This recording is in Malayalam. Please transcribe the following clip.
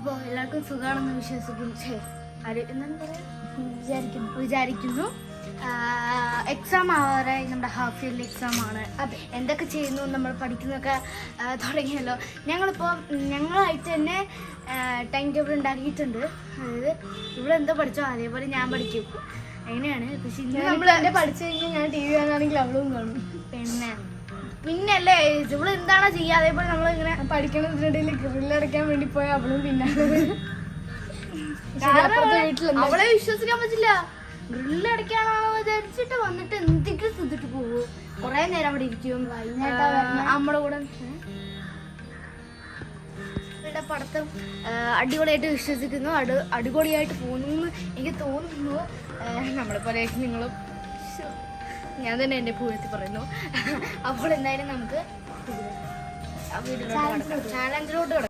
അപ്പോൾ എല്ലാവർക്കും സുഖമാണെന്ന് വിചാരിക്കുന്നു. എക്സാം ആവാറായി, നമ്മുടെ ഹാഫ് ഇയർലി എക്സാം ആണ്. എന്തൊക്കെ ചെയ്യുന്നു, നമ്മൾ പഠിക്കുന്നതൊക്കെ തുടങ്ങിയല്ലോ. ഞങ്ങളായിട്ട് തന്നെ ടൈം ടേബിൾ ഉണ്ടാക്കിയിട്ടുണ്ട്. അതായത് ഇവിടെ എന്തോ പഠിച്ചോ അതേപോലെ ഞാൻ പഠിക്കും, അങ്ങനെയാണ്. പക്ഷെ ഇന്ന് നമ്മൾ എന്നെ പഠിച്ചു കഴിഞ്ഞാൽ ഞാൻ TV കാണുകയാണെങ്കിൽ അവളും കാണും. പിന്നല്ലേ ഇവിടെ എന്താണോ ചെയ്യുക അതേപോലെ നമ്മളിങ്ങനെ പഠിക്കണതിനിടയിൽ ഗ്രില്ലടയ്ക്കാൻ വേണ്ടി പോയ അവളും പിന്നെ അവളെ വിശ്വസിക്കാൻ പറ്റില്ല. ഗ്രില്ലടയ്ക്കാനാണോ വിചാരിച്ചിട്ട് വന്നിട്ട് എന്തെങ്കിലും തിന്നിട്ട് പോകും. കുറെ നേരം അവിടെ ഇരിക്കും. നമ്മുടെ കൂടെ പഠിത്തം അടിപൊളിയായിട്ട് വിശ്വസിക്കുന്നു. അടിപൊളിയായിട്ട് പോകുന്നു എനിക്ക് തോന്നുന്നു. നമ്മളെപ്പോലെ നിങ്ങളും ഞാൻ തന്നെ എൻ്റെ പൂഴ്ത്തി പറയുന്നു. അപ്പോൾ എന്തായാലും നമുക്ക് ചാലഞ്ചിലോട്ട്